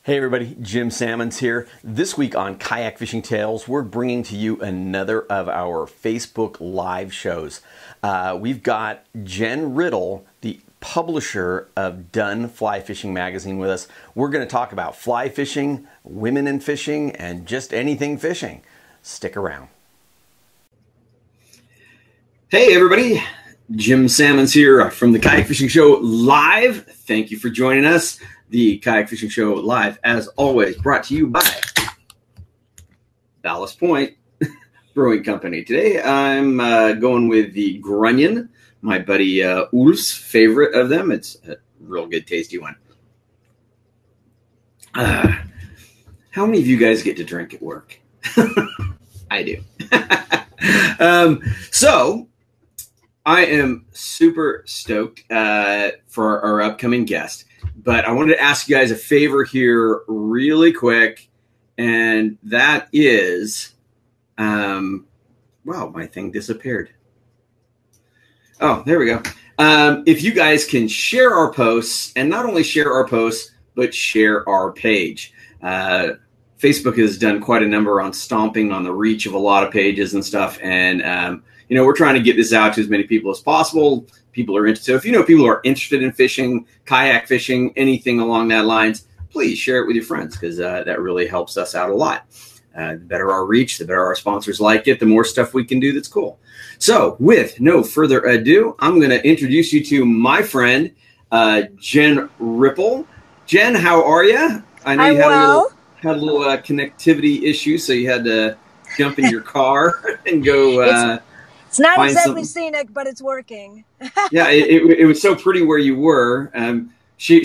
Hey everybody, Jim Sammons here. This week on Kayak Fishing Tales, we're bringing to you another of our Facebook live shows. We've got Jen Riddle, the publisher of Done Fly Fishing Magazine, with us. We're going to talk about fly fishing, women in fishing, and just anything fishing. Stick around. Hey everybody, Jim Sammons here from the Kayak Fishing Show live. Thank you for joining us. The Kayak Fishing Show live, as always, brought to you by Ballast Point Brewing Company. Today I'm going with the Grunion, my buddy Ulf's favorite of them. It's a real good, tasty one. How many of you guys get to drink at work? I do. So I am super stoked for our upcoming guest. But I wanted to ask you guys a favor here really quick, and that is, wow, my thing disappeared. Oh, there we go. If you guys can share our posts, and not only share our posts, but share our page. Facebook has done quite a number on stomping on the reach of a lot of pages and stuff, and we're trying to get this out to as many people as possible. People are interested. So if you know people are interested in fishing, kayak fishing, anything along that lines, please share it with your friends, because that really helps us out a lot. The better our reach, the better our sponsors like it, the more stuff we can do that's cool. So with no further ado, I'm going to introduce you to my friend, Jen Riddle. Jen, how are you? I know you had a little connectivity issue, so you had to jump in your car and go... It's not exactly scenic, but it's working. Yeah, it was so pretty where you were. She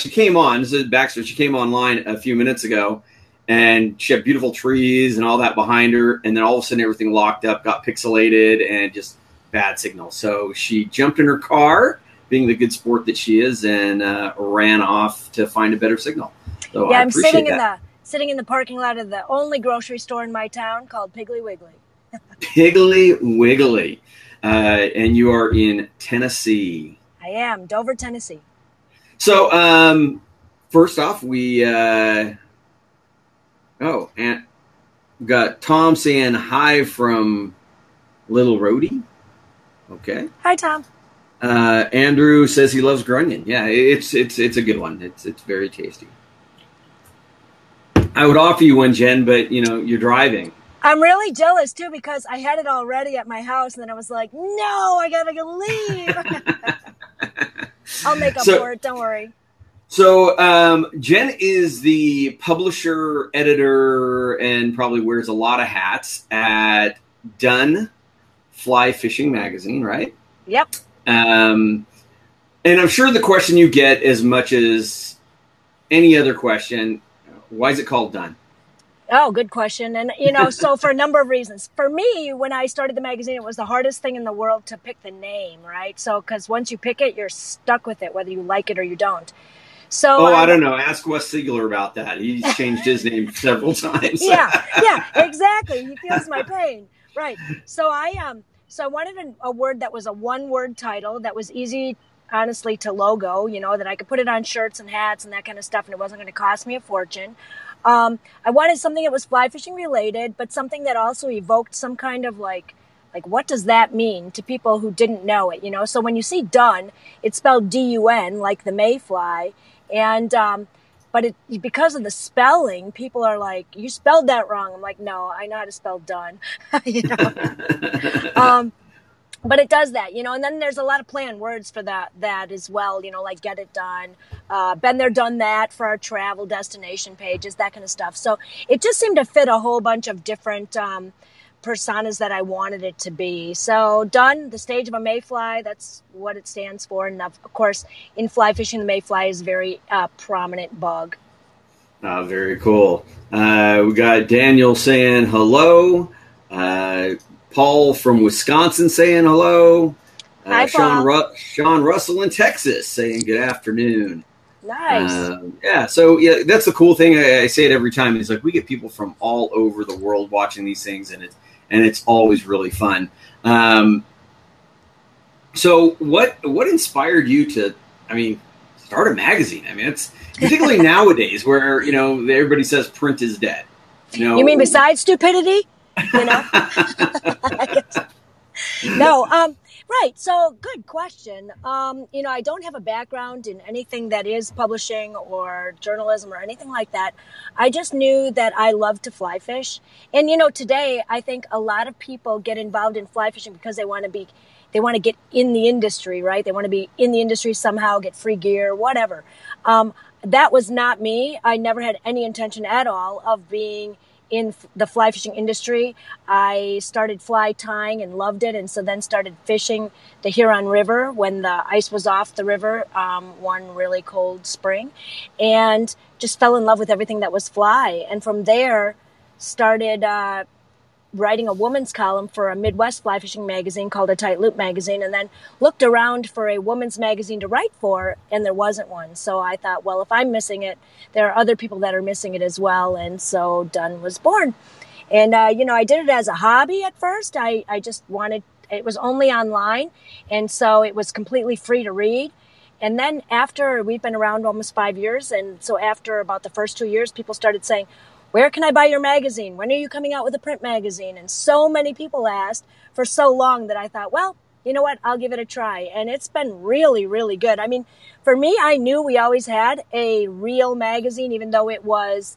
came on. This is Baxter. She came online a few minutes ago, and she had beautiful trees and all that behind her. And then all of a sudden, everything locked up, got pixelated, and just bad signal. So she jumped in her car, being the good sport that she is, and ran off to find a better signal. So yeah, I'm sitting in the parking lot of the only grocery store in my town called Piggly Wiggly. Piggly Wiggly. And you are in Tennessee. I am, Dover, Tennessee. So, first off, we got Tom saying hi from Little Rhodey. Okay. Hi, Tom. Andrew says he loves Grunion. Yeah, it's a good one. It's very tasty. I would offer you one, Jen, but you're driving. I'm really jealous, too, because I had it already at my house, and then I was like, no, I gotta leave. I'll make up for it, don't worry. So Jen is the publisher, editor, and probably wears a lot of hats at Done Fly Fishing Magazine, right? Yep. And I'm sure the question you get as much as any other question, why is it called Done? Oh, good question. And, so for a number of reasons. For me, when I started the magazine, it was the hardest thing in the world to pick the name, right? So, because once you pick it, you're stuck with it, whether you like it or you don't. So, I don't know. Ask Wes Siegler about that. He's changed his name several times. Yeah, exactly. He feels my pain. Right. So I wanted a word that was a one-word title that was easy, honestly, to logo, that I could put it on shirts and hats and that kind of stuff, and it wasn't going to cost me a fortune. I wanted something that was fly fishing related, but something that also evoked some kind of like what does that mean to people who didn't know it, So when you see Done, it's spelled D-U-N, like the mayfly. And, but because of the spelling, people are like, you spelled that wrong. I'm like, no, I know how to spell Done, But it does that, and then there's a lot of play on words for that as well, like Get It Done, been there, done that for our travel destination pages, that kind of stuff. So it just seemed to fit a whole bunch of different personas that I wanted it to be. So Done, the stage of a mayfly, that's what it stands for. And of course, in fly fishing, the mayfly is a very prominent bug. Very cool. We got Daniel saying hello. Paul from Wisconsin saying hello. Hi, Paul. Sean Russell in Texas saying good afternoon. Nice. So that's the cool thing. I say it every time. It's like we get people from all over the world watching these things, and it's always really fun. So what inspired you to, start a magazine. I mean, it's particularly nowadays where, everybody says print is dead. You mean besides stupidity? No, right. So good question. I don't have a background in anything that is publishing or journalism or anything like that. I just knew that I love to fly fish. And, today I think a lot of people get involved in fly fishing because they want to get in the industry, right? They want to be in the industry somehow, get free gear, whatever. That was not me. I never had any intention at all of being in the fly fishing industry. I started fly tying and loved it, and so then started fishing the Huron River when the ice was off the river one really cold spring, and just fell in love with everything that was fly. And from there, started writing a woman's column for a Midwest fly fishing magazine called Untitled magazine, and then looked around for a woman's magazine to write for, and there wasn't one. So I thought, well, if I'm missing it, there are other people that are missing it as well. And so Done was born. And, I did it as a hobby at first. I just wanted, it was only online. And so it was completely free to read. And then after, we've been around almost 5 years. And so after about the first 2 years, people started saying, where can I buy your magazine? When are you coming out with a print magazine? And so many people asked for so long that I thought, well, you know what? I'll give it a try. And it's been really, really good. I mean, for me, I knew we always had a real magazine, even though it was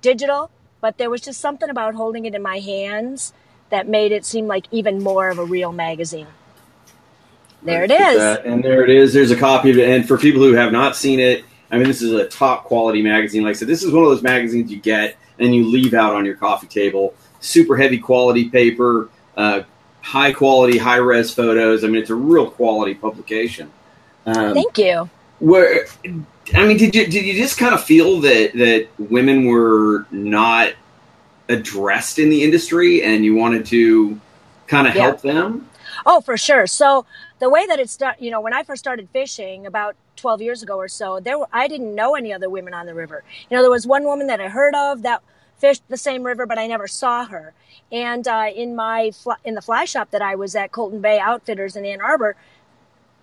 digital. But there was just something about holding it in my hands that made it seem like even more of a real magazine. There it is. And there it is. There's a copy of it. And for people who have not seen it, I mean, this is a top quality magazine. Like I said, this is one of those magazines you get and you leave out on your coffee table. Super heavy quality paper, high quality, high res photos. I mean, it's a real quality publication. Thank you. Did you just kind of feel that women were not addressed in the industry and you wanted to kind of help them? Oh, for sure. So the way that it started, when I first started fishing about 12 years ago or so, I didn't know any other women on the river. There was one woman that I heard of that fished the same river, but I never saw her. And in the fly shop that I was at, Colton Bay Outfitters in Ann Arbor,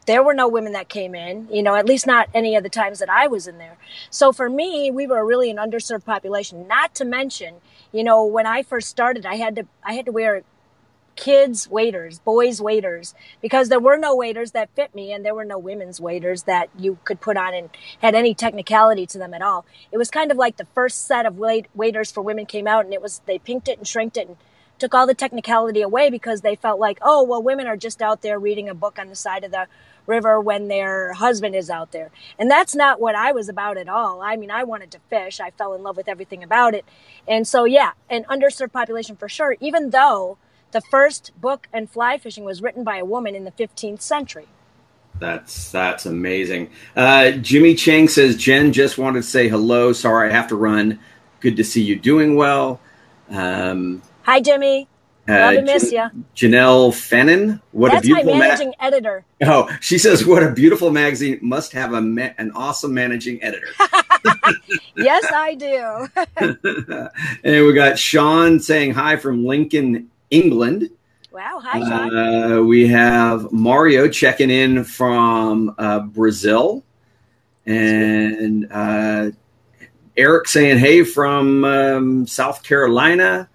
there were no women that came in, at least not any of the times that I was in there. So for me, we were really an underserved population. Not to mention, when I first started, I had to wear kids waders, boys waders, because there were no waders that fit me, and there were no women's waders that you could put on and had any technicality to them at all. It was kind of like the first set of waders for women came out, and they pinked it and shrinked it and took all the technicality away because they felt like, oh, well, women are just out there reading a book on the side of the river when their husband is out there. And that's not what I was about at all. I mean, I wanted to fish. I fell in love with everything about it. And so, yeah, an underserved population for sure, even though the first book on fly fishing was written by a woman in the 15th century. That's amazing. Jimmy Chang says, Jen, just wanted to say hello. Sorry, I have to run. Good to see you doing well. Hi, Jimmy. Love to miss you. Janelle Fennon. That's my managing editor. Oh, she says, what a beautiful magazine. Must have an awesome managing editor. Yes, I do. And we got Sean saying hi from Lincoln, England. Wow. Hi, Sean. We have Mario checking in from Brazil. And Eric saying, hey, from South Carolina.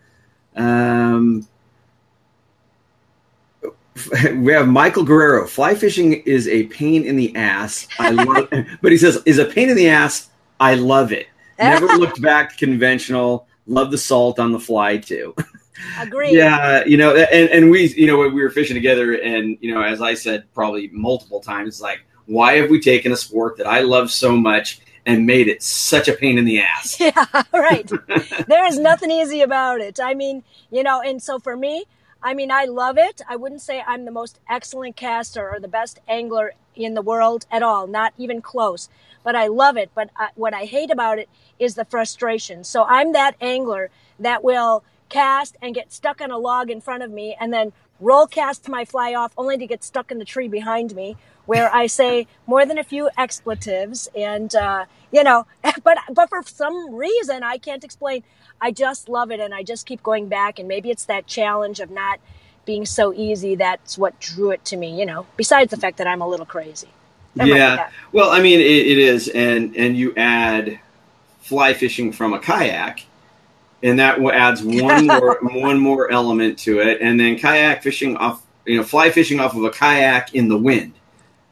We have Michael Guerrero. Fly fishing is a pain in the ass. I love but he says, is a pain in the ass. I love it. Never looked back conventional. Love the salt on the fly too. Agreed. Yeah, and we, when we were fishing together, and as I said probably multiple times, like, why have we taken a sport that I love so much and made it such a pain in the ass? Yeah, right. There is nothing easy about it. I mean, and so for me, I love it. I wouldn't say I'm the most excellent caster or the best angler in the world at all, not even close. But I love it. But what I hate about it is the frustration. So I'm that angler that will cast and get stuck on a log in front of me and then roll cast my fly off only to get stuck in the tree behind me, where I say more than a few expletives. And, but for some reason I can't explain, I just love it. And I just keep going back. And maybe it's that challenge of not being so easy. That's what drew it to me, besides the fact that I'm a little crazy. Yeah. Well, I mean, it is, and you add fly fishing from a kayak, and that adds one more element to it, and then kayak fishing off, fly fishing off of a kayak in the wind.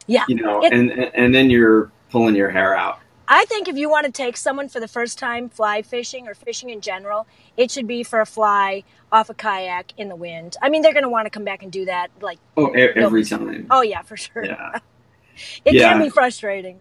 Yeah. And then you're pulling your hair out. I think if you want to take someone for the first time fly fishing or fishing in general, it should be for a fly off a kayak in the wind. I mean, they're going to want to come back and do that. Every time. Oh, yeah, for sure. Yeah. It can be frustrating.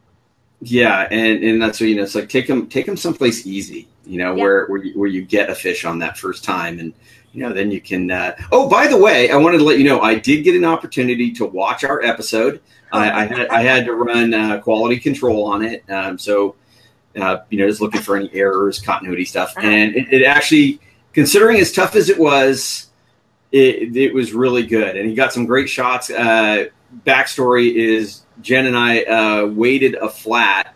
Yeah, and that's what it's like. Take them someplace easy, where you get a fish on that first time, and then you can. Oh, by the way, I wanted to let you know I did get an opportunity to watch our episode. I had to run quality control on it, so just looking for any errors, continuity stuff, and it actually, considering as tough as it was really good, and he got some great shots. Backstory is Jen and I waited a flat,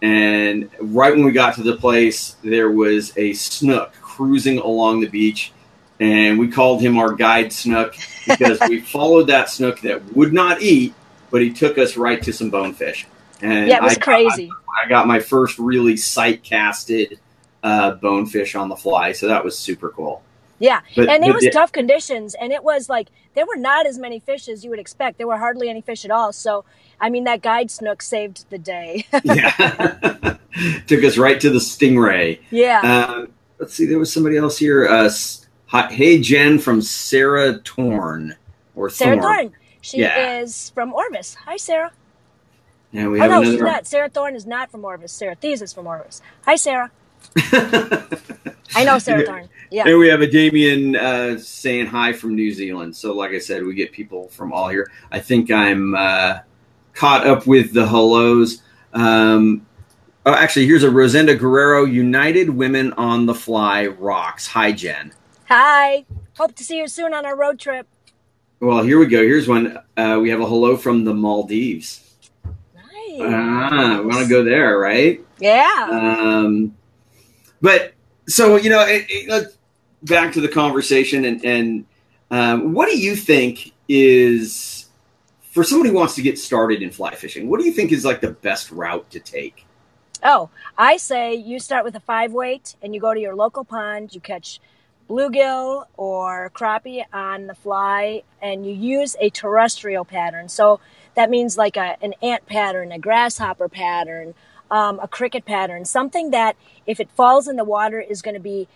and right when we got to the place, there was a snook cruising along the beach, and we called him our guide snook because we followed that snook that would not eat, but he took us right to some bonefish. And yeah, it was crazy. I got my first really sight casted bonefish on the fly, so that was super cool. Yeah, and it was tough conditions, and it was like there were not as many fish as you would expect. There were hardly any fish at all. So, I mean, that guide snook saved the day. Yeah, took us right to the stingray. Yeah. Let's see, there was somebody else here. Hey, Jen from Sarah Torn. Sarah Thorne. She is from Orvis. Hi, Sarah. Yeah, we have she's not. Sarah Thorne is not from Orvis. Sarah Thies is from Orvis. Hi, Sarah. I know Sarah Thorne. Yeah. And we have a Damien saying hi from New Zealand. So, like I said, we get people from all here. I think I'm caught up with the hellos. Actually, here's a Rosenda Guerrero. United Women on the Fly rocks. Hi, Jen. Hi. Hope to see you soon on our road trip. Well, here we go. Here's one. We have a hello from the Maldives. Nice. We want to go there, right? Yeah. But so, back to the conversation, and what do you think is, for somebody who wants to get started in fly fishing, what do you think is like the best route to take? Oh, I say you start with a 5-weight and you go to your local pond, you catch bluegill or crappie on the fly, and you use a terrestrial pattern. So that means like an ant pattern, a grasshopper pattern, a cricket pattern, something that if it falls in the water is going to be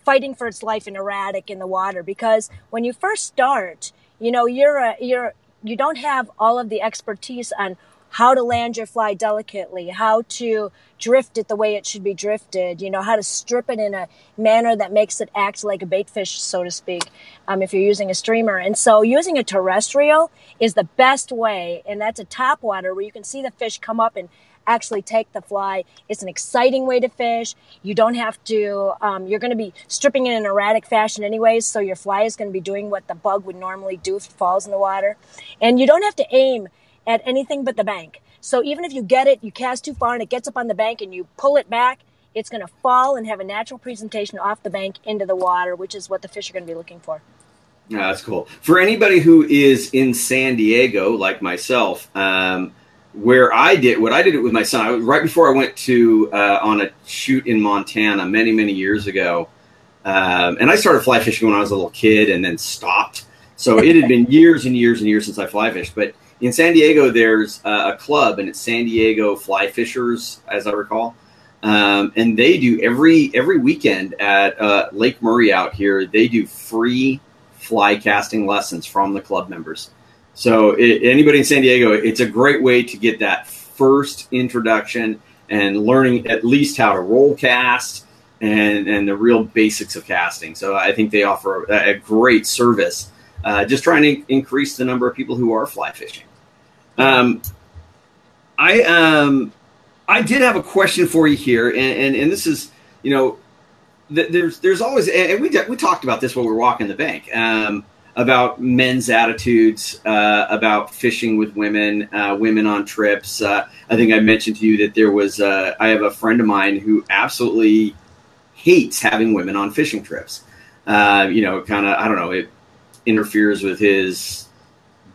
fighting for its life and erratic in the water. Because when you first start, you don't have all of the expertise on how to land your fly delicately, how to drift it the way it should be drifted, how to strip it in a manner that makes it act like a bait fish, so to speak, if you're using a streamer. And so using a terrestrial is the best way, and that's a top water where you can see the fish come up and actually take the fly. It's an exciting way to fish. You don't have to, you're going to be stripping in an erratic fashion anyways, so your fly is going to be doing what the bug would normally do if it falls in the water. And you don't have to aim at anything but the bank. So even if you get it, you cast too far and it gets up on the bank and you pull it back, it's going to fall and have a natural presentation off the bank into the water, which is what the fish are going to be looking for. Yeah, that's cool. For anybody who is in San Diego, like myself, what I did it with my son, right before I went to on a shoot in Montana many, many years ago. And I started fly fishing when I was a little kid and then stopped. So it had been years and years and years since I fly fished. But in San Diego, there's a club, and it's San Diego Fly Fishers, as I recall. And they do every weekend at Lake Murray out here, they do free fly casting lessons from the club members. So anybody in San Diego, it's a great way to get that first introduction and learning at least how to roll cast and the real basics of casting. So I think they offer a great service, just trying to increase the number of people who are fly fishing. I did have a question for you here, and this is, there's always, and we talked about this while we were walking the bank, about men's attitudes, about fishing with women, women on trips. I think I mentioned to you that there was, I have a friend of mine who absolutely hates having women on fishing trips. Kind of, I don't know, it interferes with his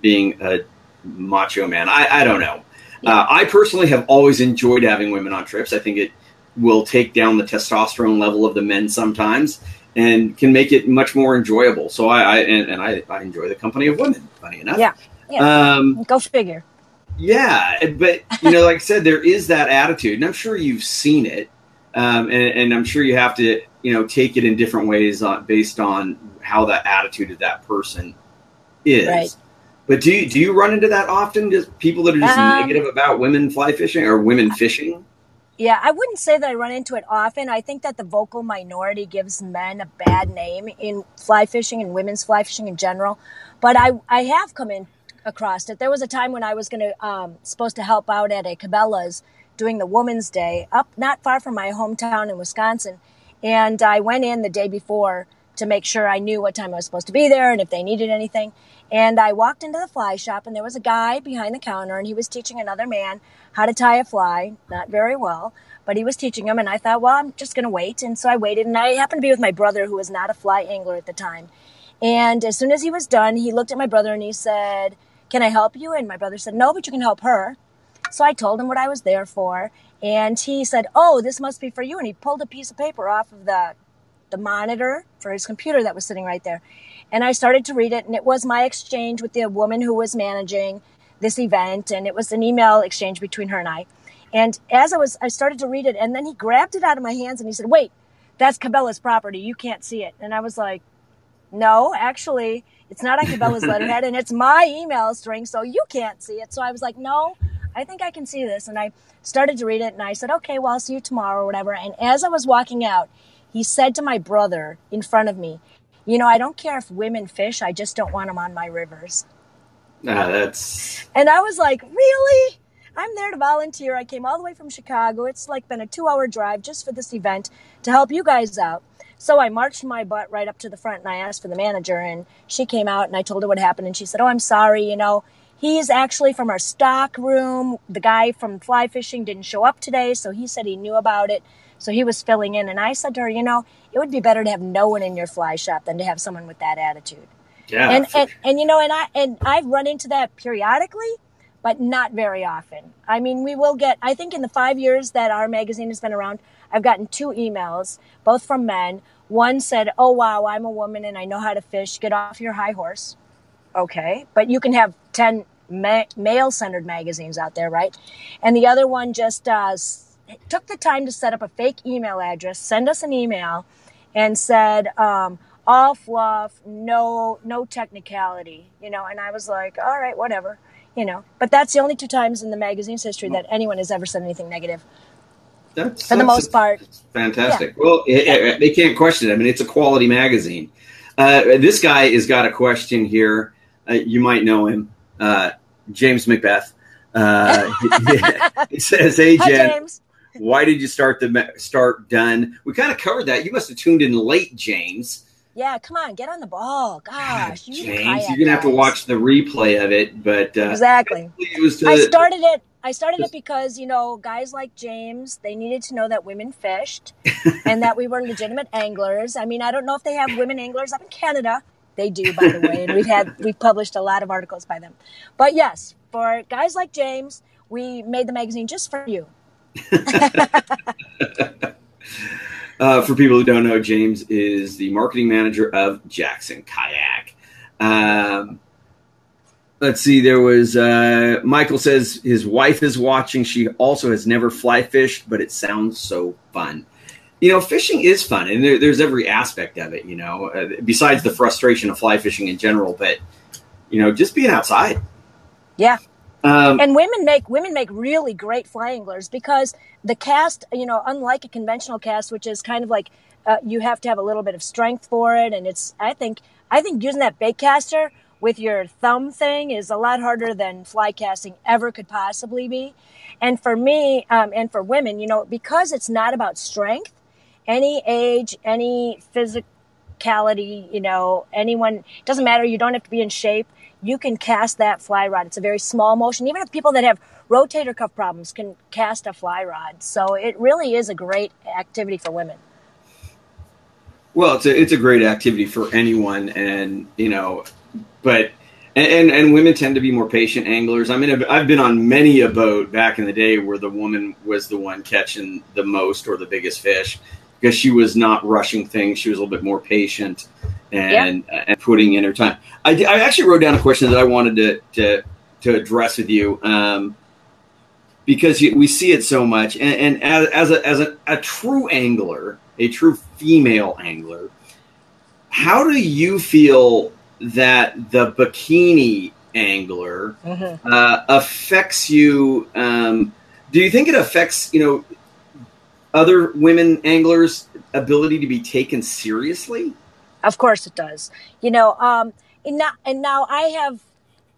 being a macho man. I don't know. I personally have always enjoyed having women on trips. I think it will take down the testosterone level of the men sometimes and can make it much more enjoyable. So I enjoy the company of women, funny enough. Yeah. Go figure. Yeah, but like I said, there is that attitude, and I'm sure you've seen it, and I'm sure you have to take it in different ways based on how the attitude of that person is. Right. But do you run into that often? Just people that are just negative about women fly fishing or women fishing? Yeah, I wouldn't say that I run into it often. I think that the vocal minority gives men a bad name in fly fishing and women's fly fishing in general. But I have come in across it. There was a time when I was supposed to help out at a Cabela's doing the Women's Day up not far from my hometown in Wisconsin. And I went in the day before to make sure I knew what time I was supposed to be there and if they needed anything. And I walked into the fly shop, and there was a guy behind the counter, and he was teaching another man how to tie a fly. Not very well, but he was teaching him. And I thought, well, I'm just going to wait. And so I waited, and I happened to be with my brother, who was not a fly angler at the time. And as soon as he was done, he looked at my brother and he said, "Can I help you?" And my brother said, "No, but you can help her." So I told him what I was there for. And he said, "Oh, this must be for you." And he pulled a piece of paper off of the monitor for his computer that was sitting right there. And I started to read it, and it was my exchange with the woman who was managing this event, and it was an email exchange between her and I. And as I started to read it, and then he grabbed it out of my hands, and he said, "Wait, that's Cabela's property. You can't see it." And I was like, "No, actually, it's not on Cabela's letterhead, and it's my email string, so you can't see it." So I was like, "No, I think I can see this." And I started to read it, and I said, "Okay, well, I'll see you tomorrow," or whatever. And as I was walking out, he said to my brother in front of me, "I don't care if women fish. I just don't want them on my rivers." That's... And I was like, "Really? I'm there to volunteer. I came all the way from Chicago. It's been a 2-hour drive just for this event to help you guys out." So I marched my butt right up to the front, and I asked for the manager, and she came out, and I told her what happened, and she said, "Oh, I'm sorry. He's actually from our stock room. The guy from fly fishing didn't show up today, so he said he knew about it. So he was filling in." And I said to her, "It would be better to have no one in your fly shop than to have someone with that attitude." Yeah. And I've run into that periodically, but not very often. I mean, I think in the 5 years that our magazine has been around, I've gotten 2 emails, both from men. One said, "Oh, wow, I'm a woman and I know how to fish. Get off your high horse." Okay. But you can have 10 male-centered magazines out there, right? And the other one just took the time to set up a fake email address, send us an email, and said, "All fluff, no technicality," and I was like, all right, whatever, But that's the only 2 times in the magazine's history that anyone has ever said anything negative. For the most part. Fantastic. Yeah. Well, they can't question it. I mean, it's a quality magazine. This guy has got a question here. You might know him, James Macbeth. He says, "Hey, Jen. Hi, James. Why did you start done?" We kind of covered that. You must have tuned in late, James. Yeah, come on, get on the ball. Gosh, James, you're gonna have to watch the replay of it. But exactly, I started it because guys like James, they needed to know that women fished and that we were legitimate anglers. I mean, I don't know if they have women anglers up in Canada. They do, by the way, and we've published a lot of articles by them. But yes, for guys like James, we made the magazine just for you. For people who don't know, James is the marketing manager of Jackson Kayak. Let's see. There was Michael says his wife is watching. She also has never fly fished, but it sounds so fun. Fishing is fun, and there's every aspect of it. Besides the frustration of fly fishing in general, but just being outside. Yeah. And women make really great fly anglers because the cast, unlike a conventional cast, which is kind of like you have to have a little bit of strength for it, and I think using that bait caster with your thumb thing is a lot harder than fly casting ever could possibly be. And for me, and for women, because it's not about strength, any age, any physicality, anyone, doesn't matter. You don't have to be in shape. You can cast that fly rod. It's a very small motion. Even if people that have rotator cuff problems can cast a fly rod. So it really is a great activity for women. Well, it's a great activity for anyone. And, but And women tend to be more patient anglers. I mean, I've been on many a boat back in the day where the woman was the one catching the most or the biggest fish because she was not rushing things. She was a little bit more patient and putting in her time. I actually wrote down a question that I wanted to address with you because we see it so much. And as a true angler, a true female angler, how do you feel that the bikini angler affects you? Do you think it affects, other women anglers' ability to be taken seriously? Of course it does. And now I have,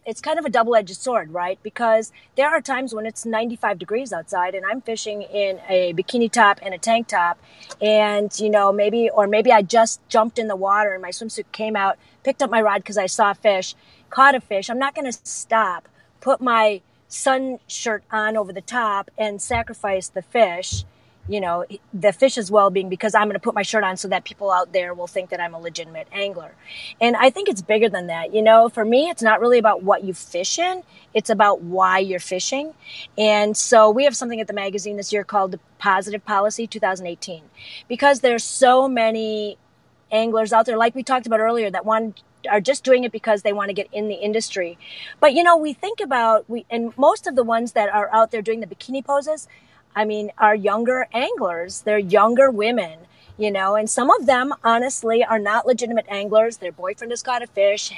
it's kind of a double-edged sword, right? Because there are times when it's 95 degrees outside and I'm fishing in a bikini top and a tank top, and maybe I just jumped in the water and my swimsuit came out, picked up my rod because I saw a fish, caught a fish. I'm not going to stop, put my sun shirt on over the top and sacrifice the fish, the fish's well-being, because I'm going to put my shirt on so that people out there will think that I'm a legitimate angler. And I think it's bigger than that. For me, it's not really about what you fish in. It's about why you're fishing. And so we have something at the magazine this year called the Positive Policy 2018, because there's so many anglers out there, like we talked about earlier, that are just doing it because they want to get in the industry. But, we think about, and most of the ones that are out there doing the bikini poses, are younger anglers. They're younger women, and some of them, honestly, are not legitimate anglers. Their boyfriend has caught a fish,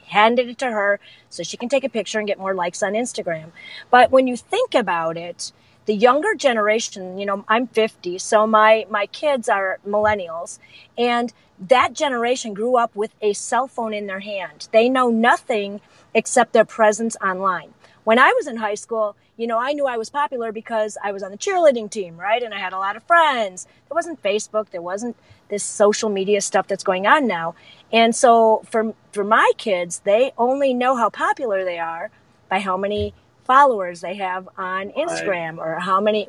handed it to her so she can take a picture and get more likes on Instagram. But when you think about it, the younger generation, I'm 50, so my kids are millennials, and that generation grew up with a cell phone in their hand. They know nothing except their presence online. When I was in high school, I knew I was popular because I was on the cheerleading team, right? And I had a lot of friends. There wasn't Facebook. There wasn't this social media stuff that's going on now. And so for my kids, they only know how popular they are by how many followers they have on Instagram or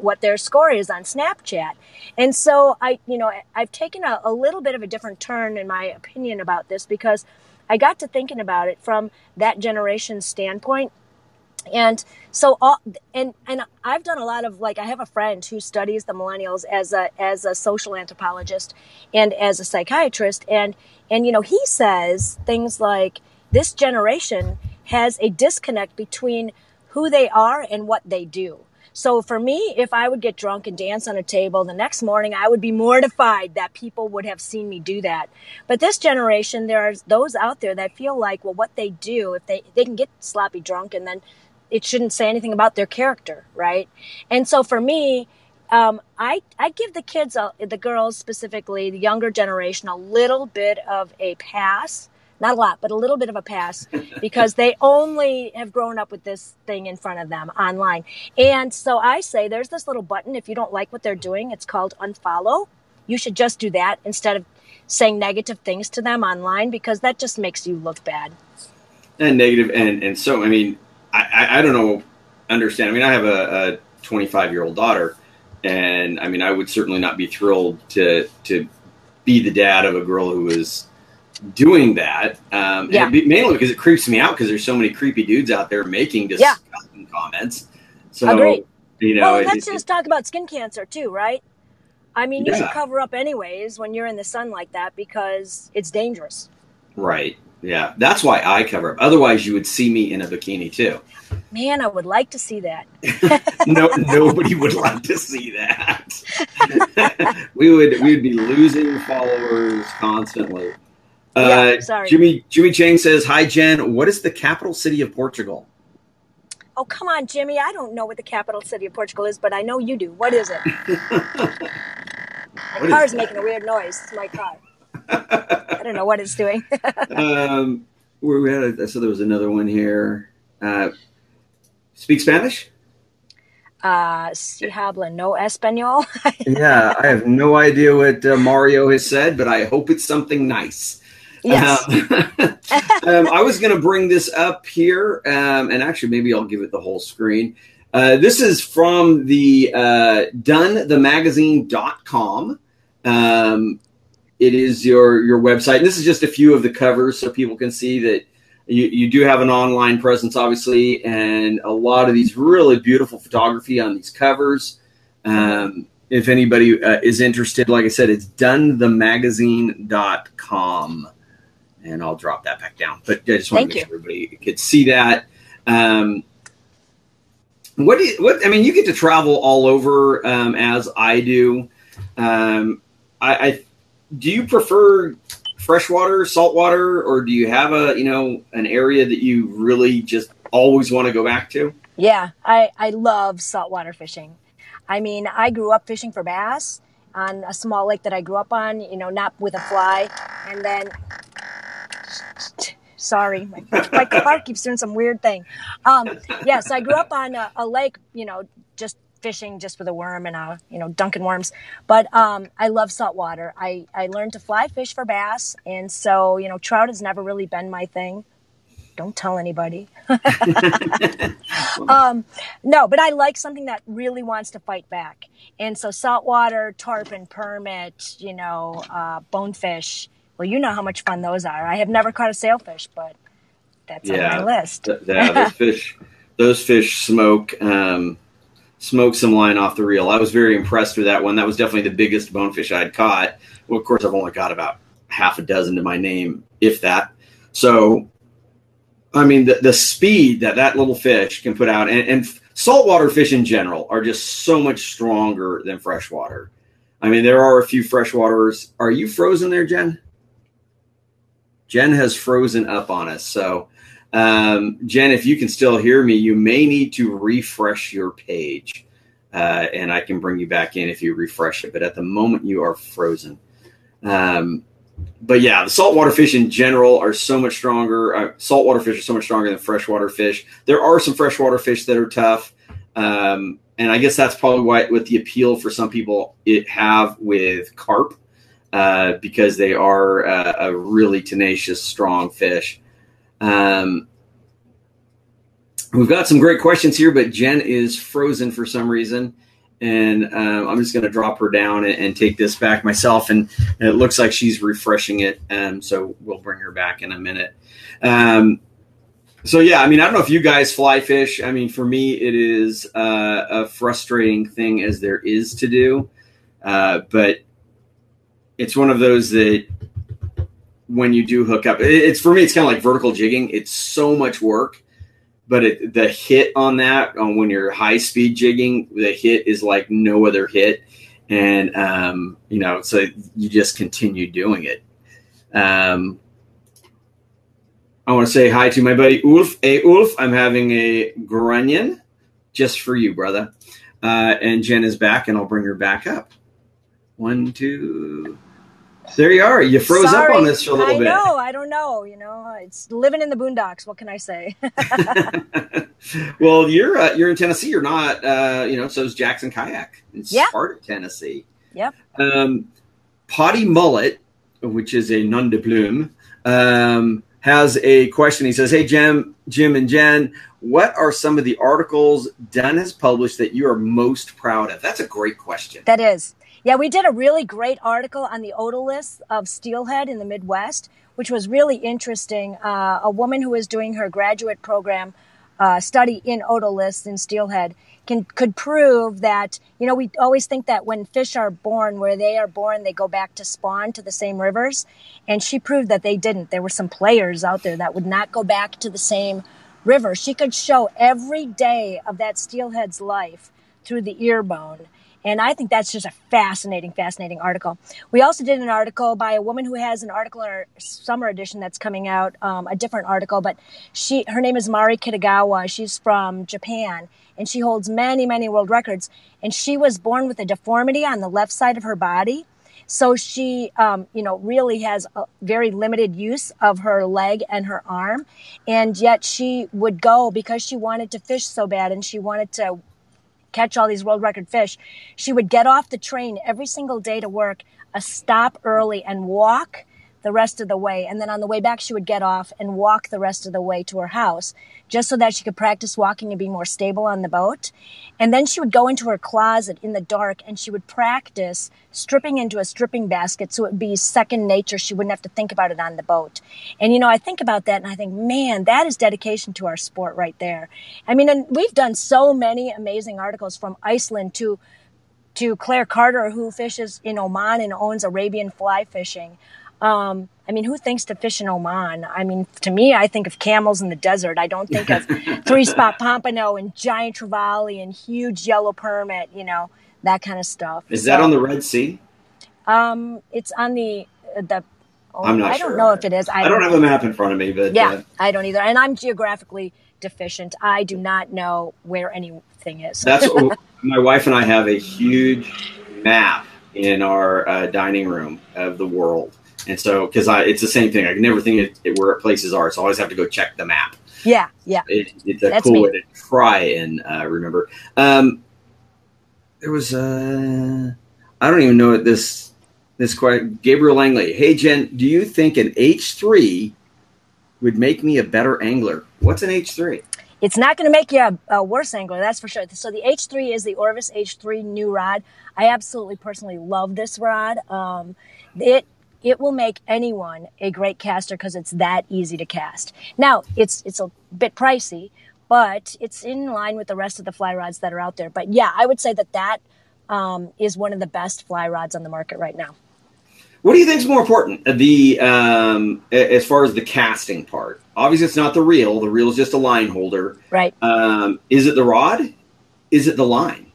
what their score is on Snapchat. And so I've taken a little bit of a different turn in my opinion about this, because I got to thinking about it from that generation's standpoint. And so, and I've done a lot of, I have a friend who studies the millennials as a social anthropologist and as a psychiatrist. And he says things like this generation has a disconnect between who they are and what they do. So for me, if I would get drunk and dance on a table the next morning, I would be mortified that people would have seen me do that. But this generation, there are those out there that feel like, well, what they do, if they can get sloppy drunk, and then it shouldn't say anything about their character, right? And so for me, I give the kids, the girls specifically, the younger generation, a little bit of a pass. Not a lot, but a little bit of a pass, because they only have grown up with this thing in front of them online. And so I say there's this little button. If you don't like what they're doing, it's called unfollow. You should just do that instead of saying negative things to them online, because that just makes you look bad. And negative. And so, I don't understand. I have a 25-year-old daughter, and I would certainly not be thrilled to be the dad of a girl who is doing that, mainly because it creeps me out, because there's so many creepy dudes out there making disgusting comments. So, agreed. Well, let's just talk about skin cancer too, right? You should cover up anyways when you're in the sun like that, because it's dangerous. Right. Yeah. That's why I cover up. Otherwise, you would see me in a bikini too. Man, I would like to see that. No, nobody would like to see that. We'd be losing followers constantly. Sorry. Jimmy Chang says, "Hi Jen, what is the capital city of Portugal?" Oh, come on, Jimmy. I don't know what the capital city of Portugal is, but I know you do. What is it? My car is making a weird noise. It's my car. I don't know what it's doing. Where we had so there was another one here. Speak Spanish? Si habla no español. Yeah, I have no idea what Mario has said, but I hope it's something nice. Yes. I was going to bring this up here, and actually maybe I'll give it the whole screen. This is from the donethemagazine.com. It is your website. And this is just a few of the covers so people can see that, You do have an online presence, obviously, and a lot of these really beautiful photography on these covers. If anybody is interested, like I said, it's donethemagazine.com, and I'll drop that back down. But I just want to make sure everybody could see that. I mean, you get to travel all over, as I do. Do you prefer freshwater, saltwater, or do you have an area that you really just always want to go back to? Yeah, I love saltwater fishing. I mean, I grew up fishing for bass on a small lake that I grew up on, not with a fly. And then, sorry, my car keeps doing some weird thing. So I grew up on a lake, just fishing just with a worm and dunking worms. But I love saltwater. I learned to fly fish for bass, and so trout has never really been my thing. Don't tell anybody. No, but I like something that really wants to fight back, and so saltwater, tarpon, permit, bonefish. Well, you know how much fun those are. I have never caught a sailfish, but that's on my list. Those fish smoke. Smoke some line off the reel. I was very impressed with that one. That was definitely the biggest bonefish I'd caught. Well, of course, I've only got about half a dozen to my name, if that. So, I mean, the speed that little fish can put out, and saltwater fish in general are just so much stronger than freshwater. I mean, there are a few freshwaters. Are you frozen there, Jen? Jen has frozen up on us. So, Jen, if you can still hear me, you may need to refresh your page, and I can bring you back in if you refresh it. But at the moment, you are frozen. But yeah, the saltwater fish in general are so much stronger. Saltwater fish are so much stronger than freshwater fish. There are some freshwater fish that are tough, and I guess that's probably what the appeal for some people have with carp, because they are a really tenacious, strong fish. We've got some great questions here, but Jen is frozen for some reason, and I'm just going to drop her down and take this back myself, and it looks like she's refreshing it, so we'll bring her back in a minute. So yeah, I mean, I don't know if you guys fly fish. I mean, for me, it is a frustrating thing as there is to do, but it's one of those that when you do hook up, for me, it's kind of like vertical jigging. It's so much work, but the hit on that, when you're high speed jigging, the hit is like no other hit. And, so you just continue doing it. I want to say hi to my buddy Ulf. Hey, Ulf, I'm having a grunion just for you, brother. And Jen is back, and I'll bring her back up. 1, 2. There you are. You froze up on this for a little bit. I know. I don't know. It's living in the boondocks. What can I say? Well, you're in Tennessee. You're not. So is Jackson Kayak in Sparta, Tennessee. Yep. Potty Mullet, which is a nom de plume, has a question. He says, "Hey, Jim and Jen, what are some of the articles Dunn has published that you are most proud of?" That's a great question. That is. Yeah, we did a really great article on the otoliths of steelhead in the Midwest, which was really interesting. A woman who was doing her graduate program study in otoliths in steelhead could prove that, we always think that when fish are born, where they are born, they go back to spawn to the same rivers. And she proved that they didn't. There were some players out there that would not go back to the same river. She could show every day of that steelhead's life through the ear bone. And I think that's just a fascinating article. We also did an article by a woman who has an article in her summer edition that's coming out, a different article, but her name is Mari Kitagawa. She's from Japan, and she holds many, many world records. And she was born with a deformity on the left side of her body. So she, really has a very limited use of her leg and her arm. And yet she would go, because she wanted to fish so bad and she wanted to catch all these world record fish, she would get off the train every single day to work, stop early and walk the rest of the way. And then on the way back, she would get off and walk the rest of the way to her house, just so that she could practice walking and be more stable on the boat. And then she would go into her closet in the dark and she would practice stripping into a stripping basket, so it would be second nature. She wouldn't have to think about it on the boat. And, I think about that and I think, man, that is dedication to our sport right there. I mean, and we've done so many amazing articles, from Iceland to Claire Carter, who fishes in Oman and owns Arabian fly fishing. I mean, who thinks to fish in Oman? I mean, to me, I think of camels in the desert. I don't think of three-spot pompano and giant trevally and huge yellow permit, that kind of stuff. Is that on the Red Sea? It's on the I'm not sure. I don't know if it is. I don't have a map in front of me, but I don't either. And I'm geographically deficient. I do not know where anything is. That's my wife and I have a huge map in our dining room of the world. And so, because it's the same thing, I can never think where places are, so I always have to go check the map. Yeah. It's a cool way to try and remember. There was I don't even know what this quite. Gabriel Langley. Hey Jen, do you think an H3 would make me a better angler? What's an H3? It's not going to make you a worse angler, that's for sure. So the H3 is the Orvis H3 new rod. I absolutely personally love this rod. It will make anyone a great caster because it's that easy to cast. Now, it's a bit pricey, but it's in line with the rest of the fly rods that are out there. But yeah, I would say that is one of the best fly rods on the market right now. What do you think is more important, as far as the casting part? Obviously, it's not the reel. The reel is just a line holder. Right. Is it the rod? Is it the line?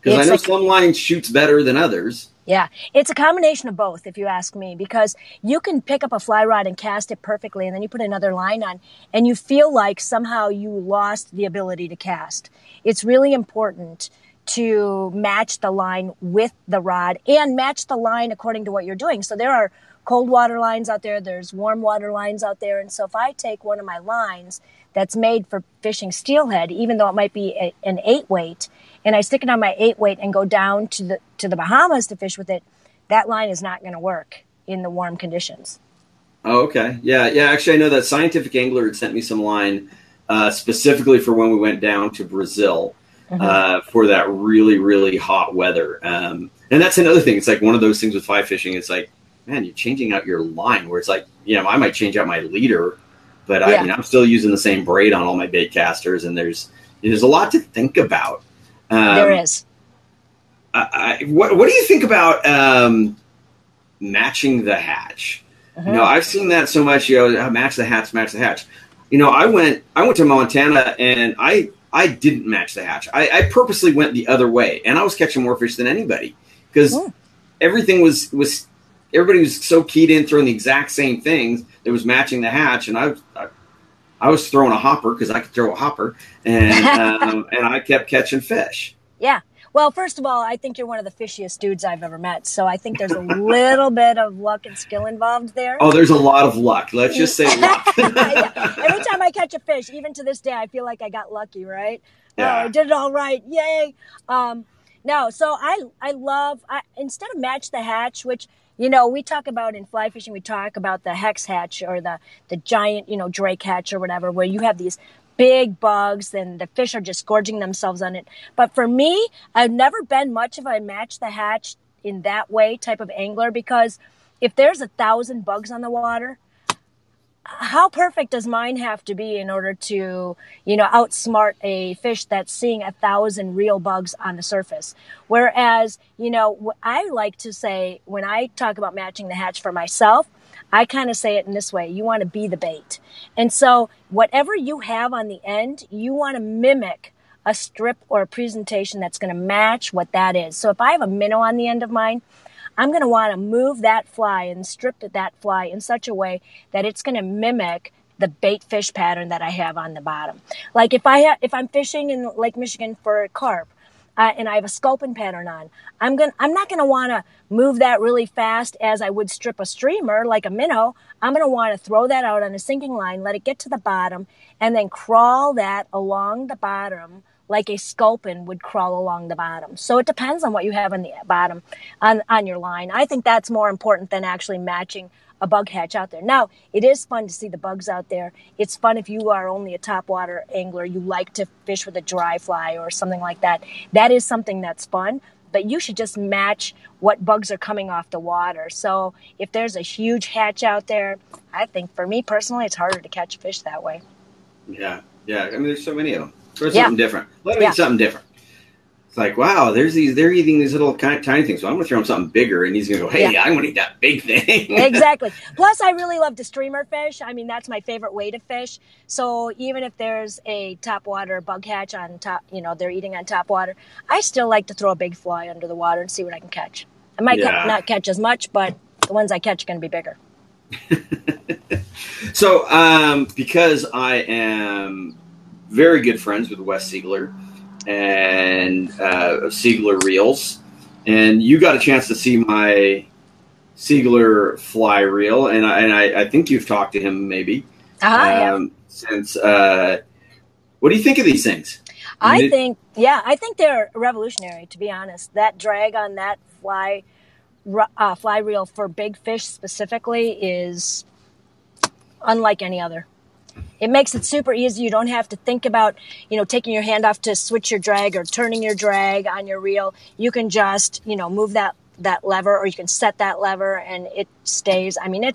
Because I know some line shoots better than others. Yeah, it's a combination of both, if you ask me, because you can pick up a fly rod and cast it perfectly, and then you put another line on, and you feel like somehow you lost the ability to cast. It's really important to match the line with the rod and match the line according to what you're doing. So there are cold water lines out there, there's warm water lines out there, and so if I take one of my lines that's made for fishing steelhead, even though it might be an 8-weight, and I stick it on my 8-weight and go down to the Bahamas to fish with it, that line is not going to work in the warm conditions. Oh, okay. Yeah. Actually, I know that Scientific Angler had sent me some line specifically for when we went down to Brazil for that really, really hot weather. And that's another thing. It's like one of those things with fly fishing. It's like, man, you're changing out your line where it's like, I might change out my leader, but I'm still using the same braid on all my bait casters. And there's a lot to think about. There is. What do you think about matching the hatch? I've seen that so much. Match the hatch. I went to Montana and I didn't match the hatch. I purposely went the other way, and I was catching more fish than anybody because everybody was so keyed in throwing the exact same things that was matching the hatch, and I was throwing a hopper because I could throw a hopper, and and I kept catching fish. Yeah. Well, first of all, I think you're one of the fishiest dudes I've ever met. So I think there's a little bit of luck and skill involved there. Oh, there's a lot of luck. Let's just say luck. Yeah. Every time I catch a fish, even to this day, I feel like I got lucky, right? Yeah. Oh, I did it all right. Yay. No, so I love, instead of match the hatch, which, we talk about in fly fishing, we talk about the hex hatch or the giant, drake hatch or whatever, where you have these big bugs and the fish are just gorging themselves on it. But for me, I've never been much of a match the hatch in that way type of angler, because if there's 1,000 bugs on the water, how perfect does mine have to be in order to, outsmart a fish that's seeing 1,000 real bugs on the surface? Whereas, I like to say, when I talk about matching the hatch for myself, I kind of say it in this way: you want to be the bait. And so whatever you have on the end, you want to mimic a strip or a presentation that's going to match what that is. So if I have a minnow on the end of mine, I'm going to want to move that fly and strip that fly in such a way that it's going to mimic the bait fish pattern that I have on the bottom. Like if I'm fishing in Lake Michigan for carp, and I have a sculpin pattern on, I'm not going to want to move that really fast as I would strip a streamer like a minnow. I'm going to want to throw that out on a sinking line, let it get to the bottom, and then crawl that along the bottom like a sculpin would crawl along the bottom. So it depends on what you have on the bottom on your line. I think that's more important than actually matching a bug hatch out there. Now, it is fun to see the bugs out there. It's fun if you are only a topwater angler, you like to fish with a dry fly or something like that. That is something that's fun, but you should just match what bugs are coming off the water. So if there's a huge hatch out there, I think for me personally, it's harder to catch fish that way. Yeah. Yeah. I mean, there's so many of them. There's something different. Let them eat something different. It's like, wow, they're eating these little tiny things. So I'm going to throw them something bigger, and he's going to go, hey, I'm going to eat that big thing. Exactly. Plus, I really love to streamer fish. I mean, that's my favorite way to fish. So even if there's a topwater bug hatch on top, they're eating on topwater, I still like to throw a big fly under the water and see what I can catch. I might not catch as much, but the ones I catch are going to be bigger. So because I am very good friends with Wes Siegler, and Siegler reels, and you got a chance to see my Siegler fly reel, and I think you've talked to him maybe since. What do you think of these things? I think they're revolutionary, to be honest. That drag on that fly reel for big fish specifically is unlike any other. It makes it super easy. You don't have to think about, taking your hand off to switch your drag or turning your drag on your reel. You can just, move that lever, or you can set that lever and it stays. I mean,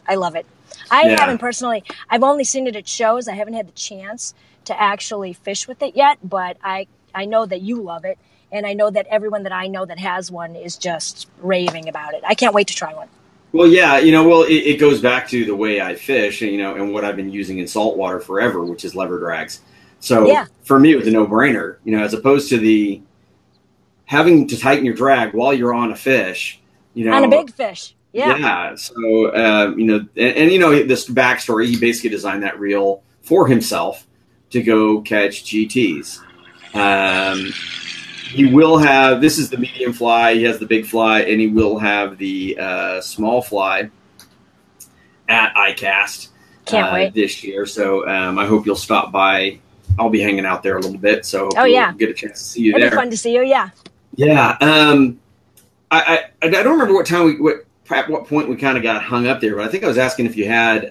I love it. I haven't personally, I've only seen it at shows. I haven't had the chance to actually fish with it yet, but I know that you love it. And I know that everyone that I know that has one is just raving about it. I can't wait to try one. Well, yeah, it goes back to the way I fish, and what I've been using in saltwater forever, which is lever drags. So for me, it was a no-brainer, as opposed to having to tighten your drag while you're on a fish, on a big fish. Yeah. Yeah. So, this backstory, he basically designed that reel for himself to go catch GTs. He will have, this is the medium fly, he has the big fly, and he will have the small fly at ICAST Can't wait. This year. So I hope you'll stop by. I'll be hanging out there a little bit, so we'll get a chance to see you there. It'd be fun to see you, yeah. Yeah. I don't remember at what point we kind of got hung up there, but I think I was asking if you had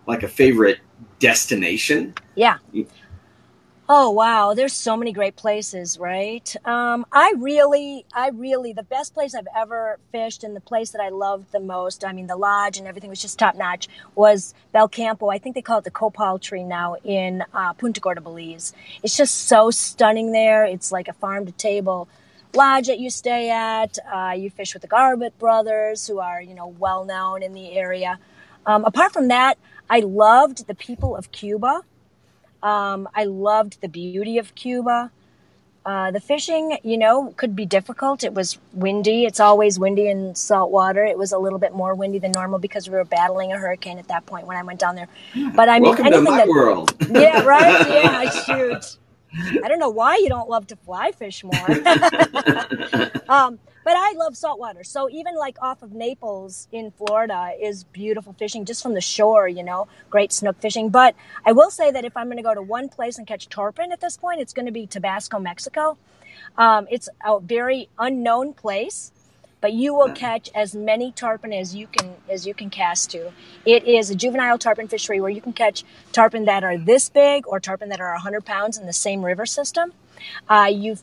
like a favorite destination. Yeah. Oh, wow. There's so many great places, right? I really, the best place I've ever fished and the place that I loved the most, I mean, the lodge and everything was just top notch, was Belcampo. I think they call it the Copal Tree now in Punta Gorda, Belize. It's just so stunning there. It's like a farm to table lodge that you stay at. You fish with the Garbett brothers, who are, well known in the area. Apart from that, I loved the people of Cuba. I loved the beauty of Cuba. The fishing, could be difficult. It was windy. It's always windy in saltwater. It was a little bit more windy than normal because we were battling a hurricane at that point when I went down there. But I mean, welcome to my world. Yeah, right? Yeah, shoot. I don't know why you don't love to fly fish more. But I love saltwater. So even like off of Naples in Florida is beautiful fishing just from the shore, great snook fishing. But I will say that if I'm going to go to one place and catch tarpon at this point, it's going to be Tabasco, Mexico. It's a very unknown place, but you will catch as many tarpon as you can cast to. It is a juvenile tarpon fishery where you can catch tarpon that are this big or tarpon that are 100 pounds in the same river system. You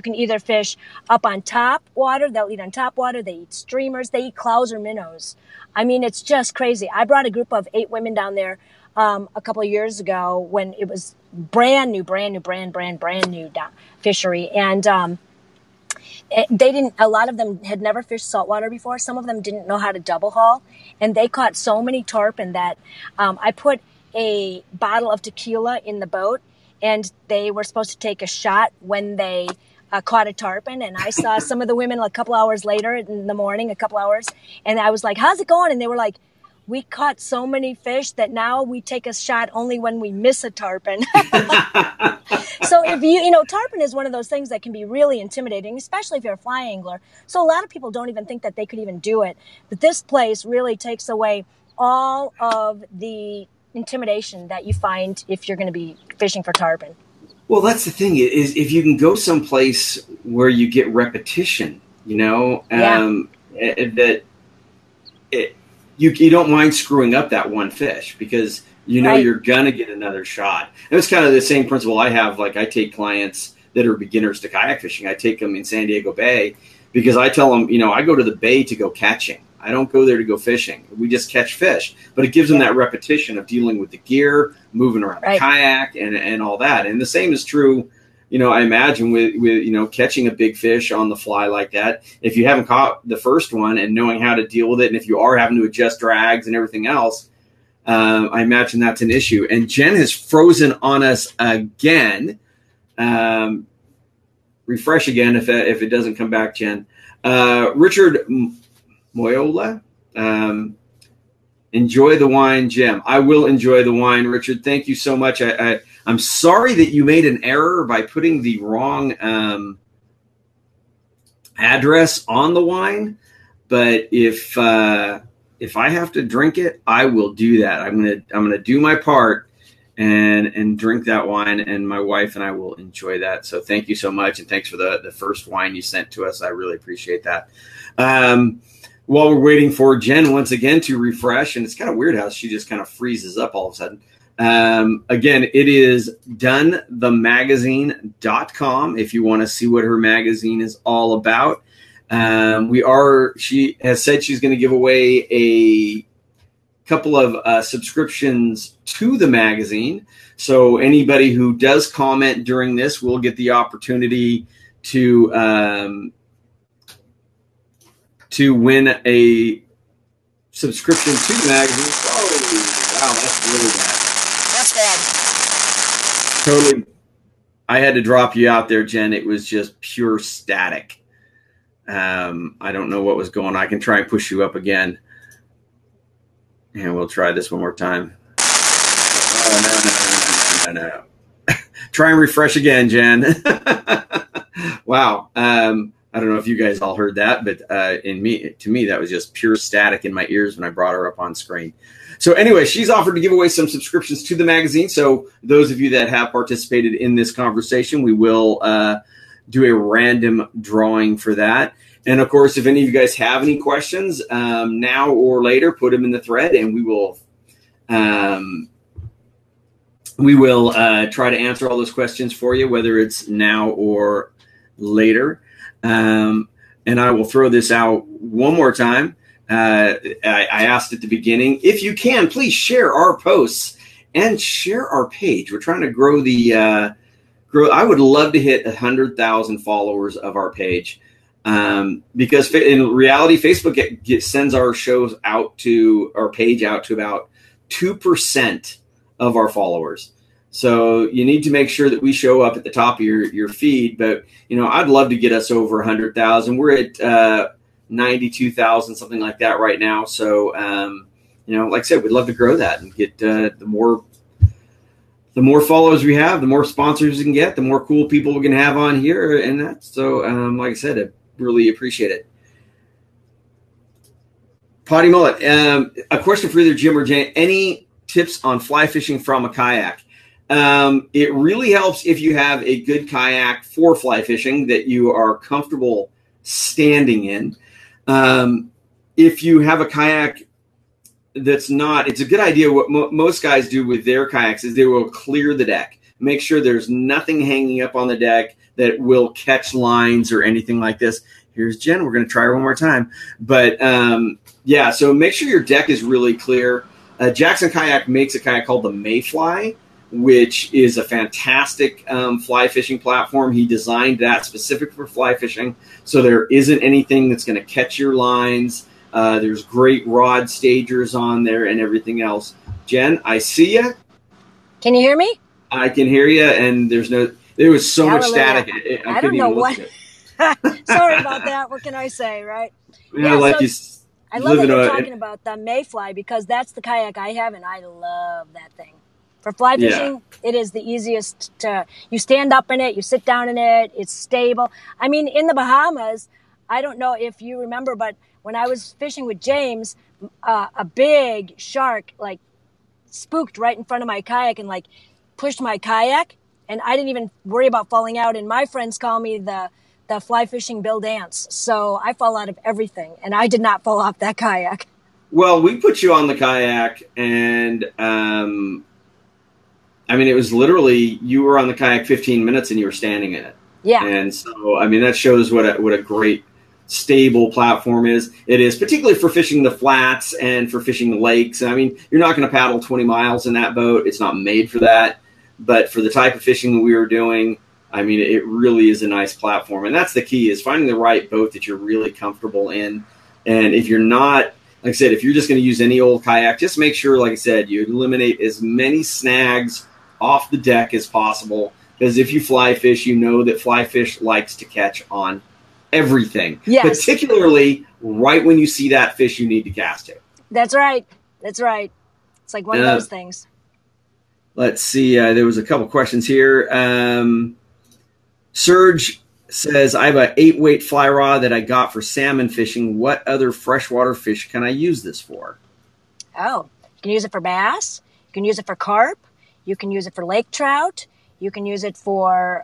can either fish up on top water. They'll eat on top water. They eat streamers. They eat clouds or minnows. I mean, it's just crazy. I brought a group of 8 women down there a couple of years ago when it was brand new fishery. And a lot of them had never fished saltwater before. Some of them didn't know how to double haul. And they caught so many tarpon that I put a bottle of tequila in the boat. And they were supposed to take a shot when they caught a tarpon. And I saw some of the women a couple hours later in the morning, and I was like, how's it going? And they were like, we caught so many fish that now we take a shot only when we miss a tarpon. So if tarpon is one of those things that can be really intimidating, especially if you're a fly angler. So a lot of people don't even think that they could even do it. But this place really takes away all of the intimidation that you find if you're going to be fishing for tarpon. Well, that's the thing is if you can go someplace where you get repetition, you know, that you don't mind screwing up that one fish because you know you're going to get another shot. And it's kind of the same principle I have. Like I take clients that are beginners to kayak fishing. I take them in San Diego Bay because I tell them, you know, I go to the bay to go catching. I don't go there to go fishing. We just catch fish. But it gives them that repetition of dealing with the gear, moving around the kayak and all that. And the same is true, you know, I imagine with you know, catching a big fish on the fly like that. If you haven't caught the first one and knowing how to deal with it, and if you are having to adjust drags and everything else, I imagine that's an issue. And Jen has frozen on us again. Refresh again if it doesn't come back, Jen. Richard Moyola, enjoy the wine, Jim. I will enjoy the wine, Richard. Thank you so much. I'm sorry that you made an error by putting the wrong address on the wine, but if I have to drink it, I will do that. I'm gonna do my part and drink that wine, and my wife and I will enjoy that. So thank you so much, and thanks for the first wine you sent to us. I really appreciate that. While we're waiting for Jen once again to refresh, and it's kind of weird how she just kind of freezes up all of a sudden. Again, it is donethemagazine.com if you want to see what her magazine is all about. She has said she's going to give away a couple of subscriptions to the magazine. So anybody who does comment during this will get the opportunity to win a subscription to the magazine. Oh, wow, that's really bad. That's bad. Totally. I had to drop you out there, Jen. It was just pure static. I don't know what was going on. I can try and push you up again. And we'll try this one more time. Oh, no. Try and refresh again, Jen. Wow. I don't know if you guys all heard that, but to me, that was just pure static in my ears when I brought her up on screen. So anyway, she's offered to give away some subscriptions to the magazine. So those of you that have participated in this conversation, we will do a random drawing for that. And of course, if any of you guys have any questions now or later, put them in the thread, and we will try to answer all those questions for you, whether it's now or later. And I will throw this out one more time. I asked at the beginning, if you can, please share our posts and share our page. We're trying to grow I would love to hit 100,000 followers of our page. Because in reality, Facebook sends our shows out to our page out to about 2% of our followers. So you need to make sure that we show up at the top of your feed. But, you know, I'd love to get us over 100,000. We're at 92,000, something like that right now. So, you know, like I said, we'd love to grow that and get the more followers we have, the more sponsors we can get, the more cool people we can have on here. And that. So, like I said, I really appreciate it. Potty Mullet, a question for either Jim or Jane. Any tips on fly fishing from a kayak? It really helps if you have a good kayak for fly fishing that you are comfortable standing in. If you have a kayak that's not, it's a good idea. What most guys do with their kayaks is they will clear the deck, make sure there's nothing hanging up on the deck that will catch lines or anything like this. Here's Jen. We're going to try her one more time. But yeah, so make sure your deck is really clear. Jackson Kayak makes a kayak called the Mayfly, which is a fantastic fly fishing platform. He designed that specific for fly fishing, so there isn't anything that's going to catch your lines. There's great rod stagers on there and everything else. Jen, I see you. Can you hear me? I can hear you, and there was so much static. I don't know what. Sorry about that. What can I say, right? Yeah, like I love that you're talking about the Mayfly, because that's the kayak I have, and I love that thing. For fly fishing, it is the easiest you stand up in it, you sit down in it, it's stable. I mean, in the Bahamas, I don't know if you remember, but when I was fishing with James, a big shark, like, spooked right in front of my kayak and, like, pushed my kayak, and I didn't even worry about falling out. And my friends call me the fly fishing Bill Dance. So I fall out of everything, and I did not fall off that kayak. Well, we put you on the kayak, and I mean, it was literally, you were on the kayak 15 minutes and you were standing in it. Yeah. And so, I mean, that shows what a great stable platform is. It is, particularly for fishing the flats and for fishing the lakes. I mean, you're not going to paddle 20 miles in that boat. It's not made for that. But for the type of fishing that we were doing, I mean, it really is a nice platform. And that's the key, is finding the right boat that you're really comfortable in. And if you're not, like I said, if you're just going to use any old kayak, just make sure, like I said, you eliminate as many snags off the deck as possible. Because if you fly fish, you know that fly fish likes to catch on everything. Yes. Particularly right when you see that fish you need to cast it. That's right. That's right. It's like one of those things. Let's see. There was a couple questions here. Serge says, I have an 8-weight fly rod that I got for salmon fishing. What other freshwater fish can I use this for? Oh, you can use it for bass. You can use it for carp. You can use it for lake trout. You can use it for,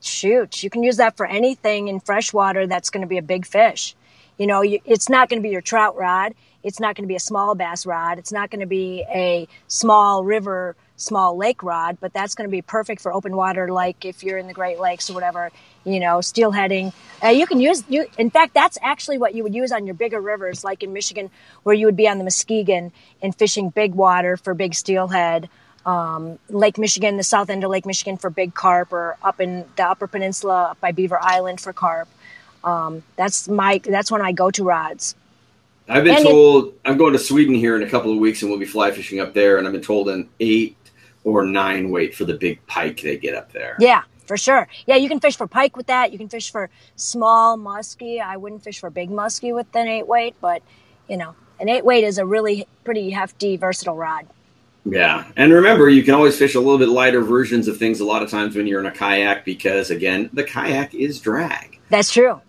you can use that for anything in freshwater that's going to be a big fish. You know, it's not going to be your trout rod. It's not going to be a small bass rod. It's not going to be a small river, small lake rod, but that's going to be perfect for open water, like if you're in the Great Lakes or whatever, you know, steelheading. You can use, in fact, that's actually what you would use on your bigger rivers, like in Michigan, where you would be on the Muskegon and fishing big water for big steelhead. Lake Michigan, the south end of Lake Michigan for big carp, or up in the Upper Peninsula up by Beaver Island for carp. That's one of my go-to rods. I've been told I'm going to Sweden here in a couple of weeks, and we'll be fly fishing up there. And I've been told an 8 or 9 weight for the big pike they get up there. Yeah, for sure. Yeah, you can fish for pike with that. You can fish for small muskie. I wouldn't fish for big muskie with an 8 weight, but you know, an 8 weight is a really pretty hefty, versatile rod. Yeah. And remember, you can always fish a little bit lighter versions of things a lot of times when you're in a kayak, because again, the kayak is drag. That's true.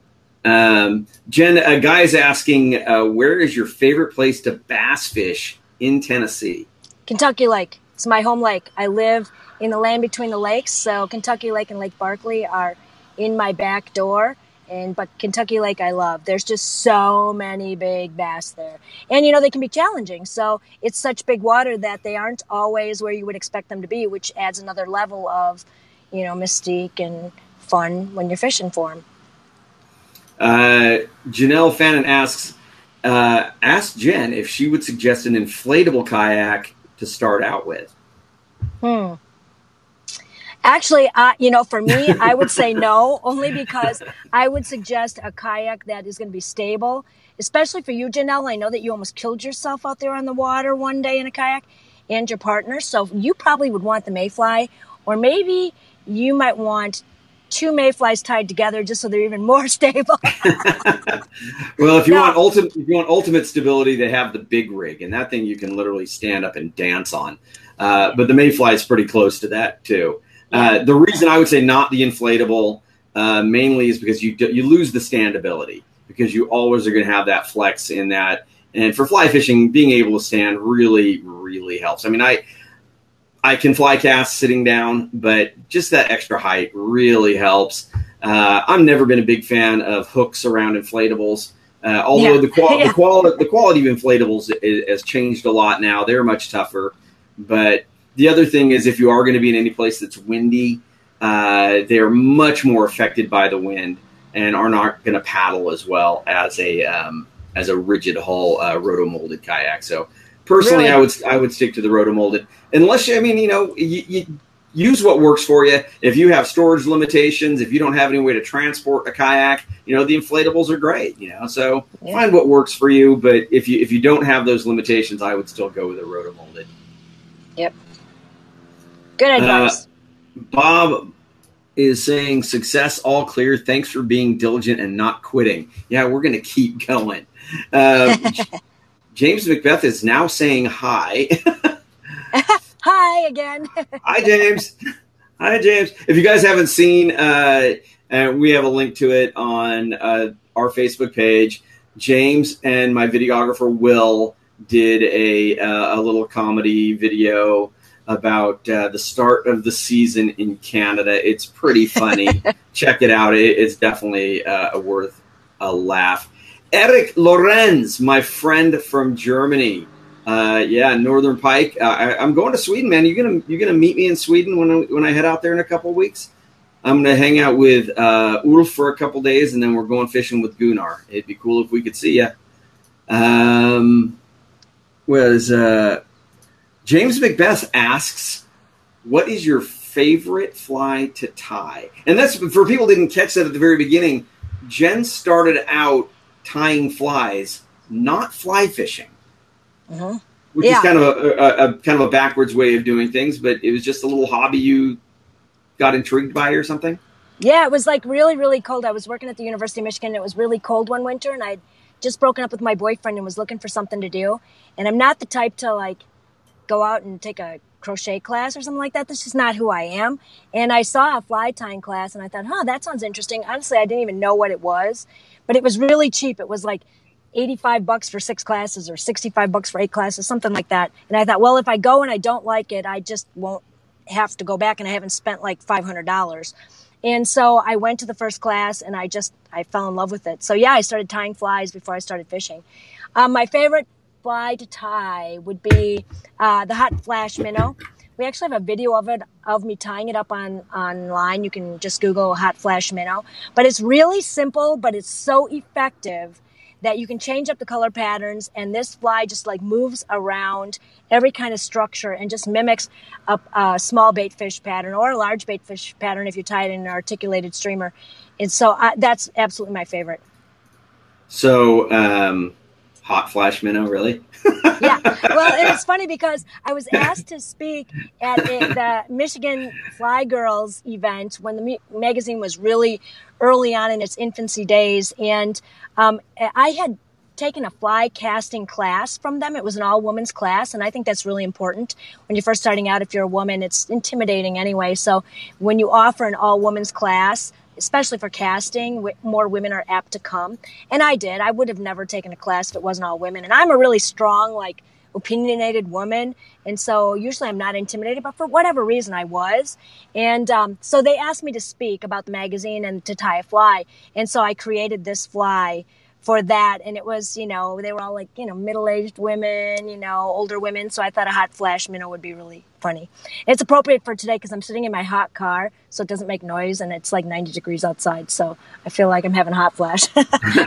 Jen, a guy's asking, where is your favorite place to bass fish in Tennessee? Kentucky Lake. It's my home lake. I live in the land between the lakes, so Kentucky Lake and Lake Barkley are in my back door. But Kentucky Lake I love. There's just so many big bass there. And, you know, they can be challenging. So it's such big water that they aren't always where you would expect them to be, which adds another level of, you know, mystique and fun when you're fishing for them. Janelle Fannin asks, ask Jen if she would suggest an inflatable kayak to start out with. Actually, you know, for me, I would say no, only because I would suggest a kayak that is going to be stable, especially for you, Janelle. I know that you almost killed yourself out there on the water one day in a kayak, and your partner. So you probably would want the mayfly, or maybe you might want 2 mayflies tied together just so they're even more stable. Well, if you want ultimate stability, they have the big rig, and that thing you can literally stand up and dance on. But the mayfly is pretty close to that too. The reason I would say not the inflatable mainly is because you lose the standability, because you always are going to have that flex in that. And for fly fishing, being able to stand really, really helps. I mean, I can fly cast sitting down, but just that extra height really helps. I've never been a big fan of hooks around inflatables, although the quality of inflatables has changed a lot now. They're much tougher. But the other thing is, if you are going to be in any place that's windy, they're much more affected by the wind and are not going to paddle as well as a rigid hull roto-molded kayak. So personally, really? I would stick to the roto-molded, unless you use what works for you. If you have storage limitations, if you don't have any way to transport a kayak, the inflatables are great. So find what works for you. But if you don't have those limitations, I would still go with a roto-molded. Yep. Good advice. Bob is saying, success all clear. Thanks for being diligent and not quitting. Yeah, we're going to keep going. James Macbeth is now saying hi. Hi again. Hi, James. Hi, James. If you guys haven't seen, we have a link to it on our Facebook page. James and my videographer, Will, did a little comedy video about the start of the season in Canada. It's pretty funny. Check it out. It's definitely worth a laugh. Eric Lorenz, my friend from Germany. Northern Pike. I'm going to Sweden, man. You're gonna meet me in Sweden when I head out there in a couple of weeks. I'm gonna hang out with Ulf for a couple days, and then we're going fishing with Gunnar. It'd be cool if we could see you. James Macbeth asks, "What is your favorite fly to tie?" And that's for people who didn't catch that at the very beginning. Jen started out tying flies, not fly fishing, which is kind of a backwards way of doing things. But it was just a little hobby you got intrigued by or something. Yeah, it was like really, really cold. I was working at the University of Michigan. And it was really cold one winter, and I'd just broken up with my boyfriend and was looking for something to do. And I'm not the type to like go out and take a crochet class or something like that. This is not who I am. And I saw a fly tying class and I thought, that sounds interesting. Honestly, I didn't even know what it was, but it was really cheap. It was like $85 for 6 classes or $65 for 8 classes, something like that. And I thought, well, if I go and I don't like it, I just won't have to go back, and I haven't spent like $500. And so I went to the first class and I fell in love with it. So yeah, I started tying flies before I started fishing. My favorite fly to tie would be the hot flash minnow. We actually have a video of me tying it up online. You can just Google hot flash minnow. But it's really simple, but it's so effective that you can change up the color patterns, and this fly just like moves around every kind of structure and just mimics a small bait fish pattern or a large bait fish pattern if you tie it in an articulated streamer. And so that's absolutely my favorite. So, hot flash minnow, really? Yeah. Well, and it's funny because I was asked to speak at the Michigan Fly Girls event when the magazine was really early on in its infancy days. And I had taken a fly casting class from them. It was an all-women's class, and I think that's really important. When you're first starting out, if you're a woman, it's intimidating anyway. So when you offer an all-women's class, especially for casting, more women are apt to come. And I did. I would have never taken a class if it wasn't all women. And I'm a really strong, like, opinionated woman. And so usually I'm not intimidated, but for whatever reason I was. And so they asked me to speak about the magazine and to tie a fly. And so I created this fly for that. And it was, they were all like, middle-aged women, older women. So I thought a hot flash minnow would be really funny. And it's appropriate for today because I'm sitting in my hot car, so it doesn't make noise, and it's like 90 degrees outside. So I feel like I'm having a hot flash.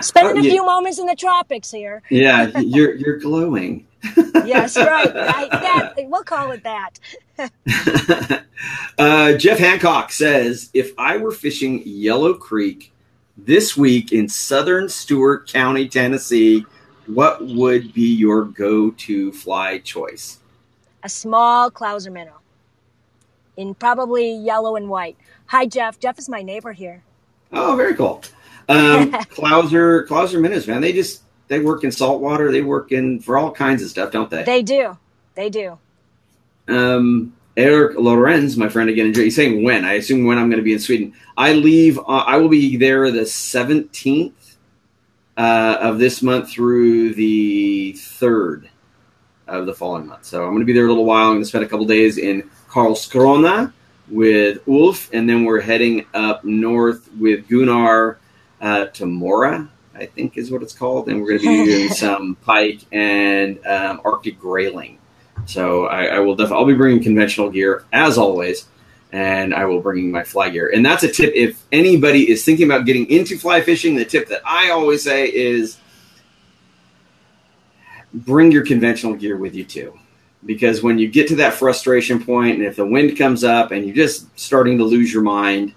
Spending a few moments in the tropics here. Yeah, you're glowing. Yes, right. We'll call it that. Jeff Hancock says, if I were fishing Yellow Creek this week in southern Stewart County, Tennessee, what would be your go-to fly choice? A small Clouser minnow in probably yellow and white. Hi, Jeff. Jeff is my neighbor here. Oh, very cool. Clouser minnows, man. They work in saltwater. They work for all kinds of stuff, don't they? They do. Eric Lorenz, my friend again, he's saying when. I assume when I'm going to be in Sweden. I will be there the 17th of this month through the 3rd of the following month. So I'm going to be there a little while. I'm going to spend a couple days in Karlskrona with Ulf, and then we're heading up north with Gunnar to Mora, I think is what it's called. And we're going to be doing some pike and Arctic grayling. So I'll be bringing conventional gear as always, and I will bring my fly gear. And that's a tip. If anybody is thinking about getting into fly fishing, the tip that I always say is bring your conventional gear with you too. Because when you get to that frustration point, and if the wind comes up and you're just starting to lose your mind,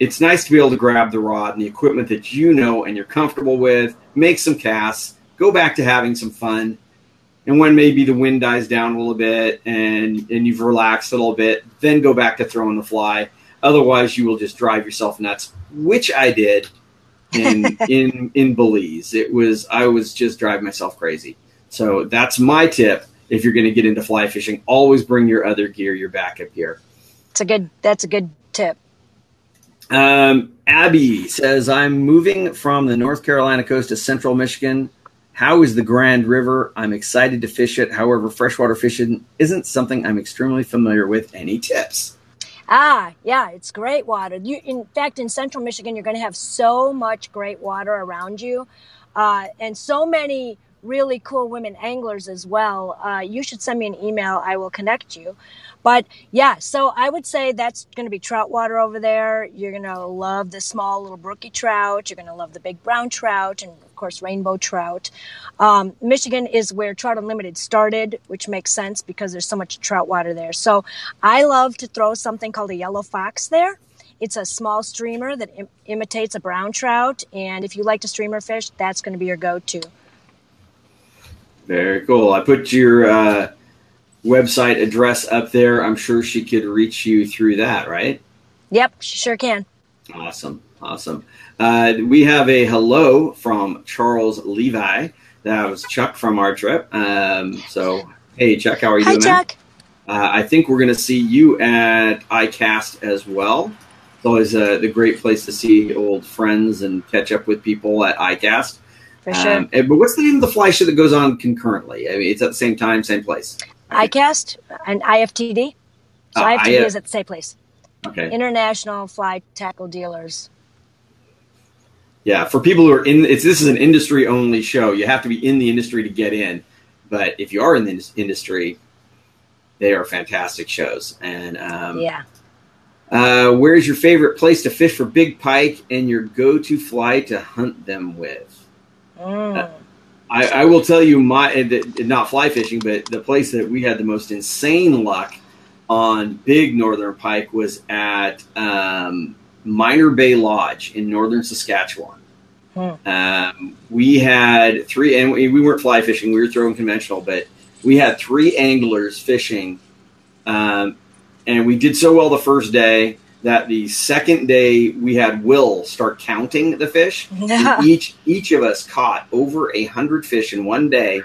it's nice to be able to grab the rod and the equipment that and you're comfortable with, make some casts, go back to having some fun. And when maybe the wind dies down a little bit and you've relaxed a little bit, then go back to throwing the fly. Otherwise, you will just drive yourself nuts, which I did in Belize. I was just driving myself crazy. So that's my tip. If you're going to get into fly fishing, always bring your other gear, your backup gear. That's a good tip. Abby says, I'm moving from the North Carolina coast to central Michigan. How is the Grand River? I'm excited to fish it. However, freshwater fishing isn't something I'm extremely familiar with. Any tips? Yeah, it's great water. In fact, in central Michigan, you're going to have so much great water around you, and so many really cool women anglers as well. You should send me an email. I will connect you. But yeah, so I would say that's going to be trout water over there. You're going to love the small little brookie trout. You're going to love the big brown trout and, of course, rainbow trout. Michigan is where Trout Unlimited started, which makes sense because there's so much trout water there. So I love to throw something called a yellow fox there. It's a small streamer that imitates a brown trout. And if you like to streamer fish, that's going to be your go-to. Very cool. I put your website address up there. I'm sure she could reach you through that, right? Yep, she sure can. Awesome. We have a hello from Charles Levi. That was Chuck from our trip. So, hey, Chuck, how are you doing? Hi, Chuck. I think we're going to see you at ICAST as well. It's always the great place to see old friends and catch up with people at ICAST. For sure. But what's the name of the fly show that goes on concurrently? I mean, it's at the same time, same place. ICAST and IFTD. So IFTD is at the same place. Okay. International Fly Tackle Dealers. Yeah, for people who are this is an industry-only show. You have to be in the industry to get in. But if you are in the industry, they are fantastic shows. And where's your favorite place to fish for big pike and your go-to fly to hunt them with? I will tell you not fly fishing, but the place that we had the most insane luck on big northern pike was at Minor Bay Lodge in northern Saskatchewan. We had three, and we weren't fly fishing, we were throwing conventional, but we had three anglers fishing, and we did so well the first day that the second day we had Will start counting the fish. Yeah. Each of us caught over 100 fish in one day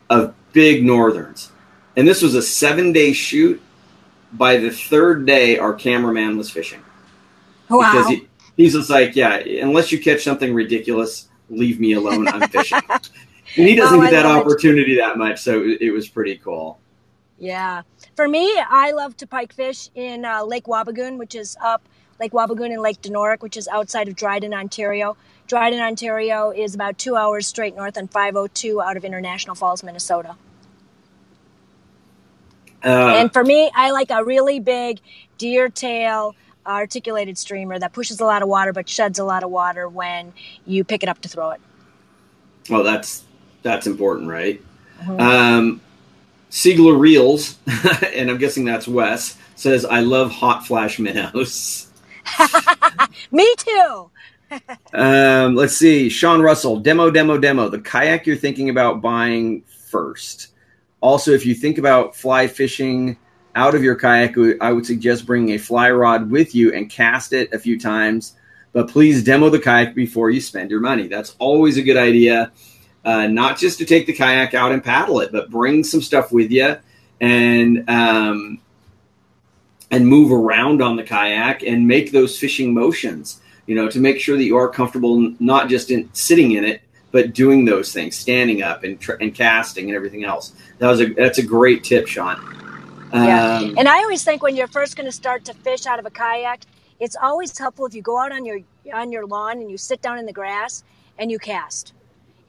of big northerns. And this was a 7-day shoot. By the third day, our cameraman was fishing. Wow. Because he's just like, yeah, unless you catch something ridiculous, leave me alone. I'm fishing. And he doesn't get that opportunity that much, so it was pretty cool. Yeah. For me, I love to pike fish in Lake Wabigoon, which is up Lake Wabigoon and Lake Denoric, which is outside of Dryden, Ontario. Dryden, Ontario is about 2 hours straight north on 502 out of International Falls, Minnesota. And for me, I like a really big deer tail articulated streamer that pushes a lot of water but sheds a lot of water when you pick it up to throw it. Well, that's important, right? Mm-hmm. Siegler Reels, and I'm guessing that's Wes, says, I love hot flash minnows. Me too. Let's see. Sean Russell, demo. The kayak you're thinking about buying first. Also, if you think about fly fishing out of your kayak, I would suggest bringing a fly rod with you and cast it a few times. But please demo the kayak before you spend your money. That's always a good idea. Not just to take the kayak out and paddle it, but bring some stuff with you and move around on the kayak and make those fishing motions, to make sure that you are comfortable, not just in sitting in it, but doing those things, standing up and casting and everything else. That's a great tip, Sean. Yeah. And I always think when you're first going to start to fish out of a kayak, it's always helpful if you go out on your lawn and you sit down in the grass and you cast.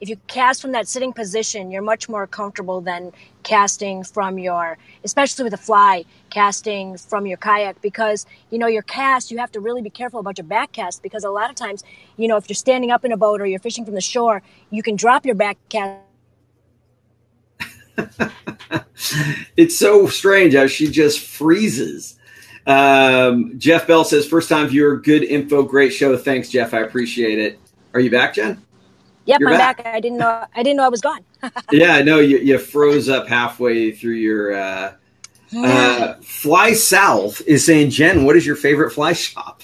If you cast from that sitting position, you're much more comfortable than casting from especially with a fly, casting from your kayak, because, your cast, you have to really be careful about your back cast, because a lot of times, if you're standing up in a boat or you're fishing from the shore, you can drop your back cast. It's so strange how she just freezes. Jeff Bell says, first time viewer, good info, great show. Thanks, Jeff. I appreciate it. Are you back, Jen? Yep, I'm back. I didn't know I was gone. Yeah, I know you froze up halfway through your. Fly South is saying, Jen, what is your favorite fly shop?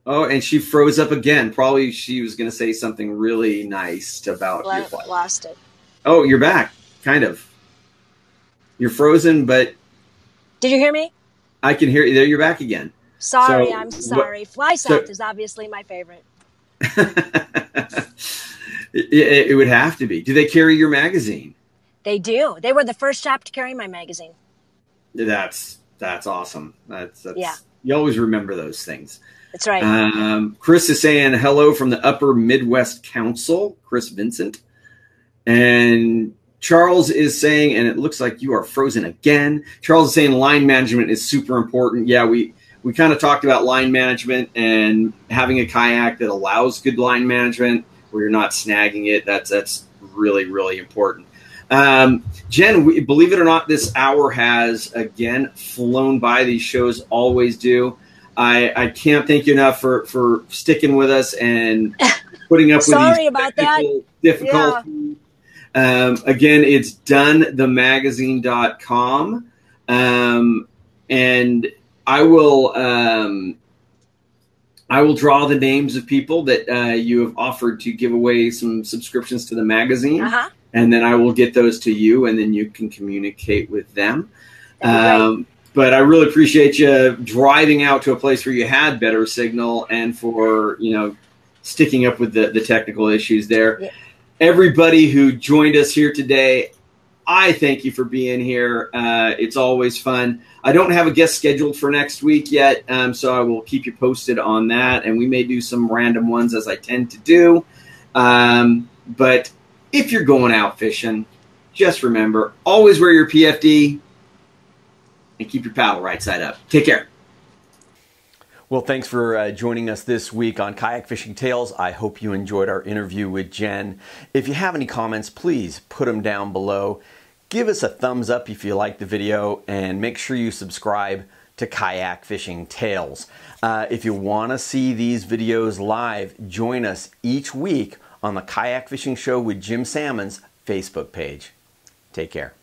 Oh, and she froze up again. Probably she was going to say something really nice about your fly. Lost it. Oh, you're back, kind of. You're frozen, but did you hear me? I can hear you. There, you're back again. Sorry, I'm sorry. Fly South is obviously my favorite. It would have to be. Do they carry your magazine? They do. They were the first shop to carry my magazine. That's awesome. That's yeah. You always remember those things. That's right. Chris is saying hello from the Upper Midwest Council, Chris Vincent. And Charles is saying, and it looks like you are frozen again. Charles is saying line management is super important. Yeah, we kind of talked about line management and having a kayak that allows good line management where you're not snagging it. That's really, really important. Jen, believe it or not, this hour has, again, flown by. These shows always do. I can't thank you enough for sticking with us and putting up with these about that. difficulties. Yeah. Again, it's donethemagazine.com. And I will draw the names of people that you have offered to give away some subscriptions to the magazine. Uh-huh. And then I will get those to you, and then you can communicate with them. But I really appreciate you driving out to a place where you had better signal and for, sticking up with the technical issues there. Yeah. Everybody who joined us here today, I thank you for being here. It's always fun. I don't have a guest scheduled for next week yet, so I will keep you posted on that. And we may do some random ones as I tend to do. But if you're going out fishing, just remember, always wear your PFD and keep your paddle right side up. Take care. Well, thanks for joining us this week on Kayak Fishing Tales. I hope you enjoyed our interview with Jen. If you have any comments, please put them down below. Give us a thumbs up if you like the video, and make sure you subscribe to Kayak Fishing Tales. If you want to see these videos live, join us each week on the Kayak Fishing Show with Jim Sammons Facebook page. Take care.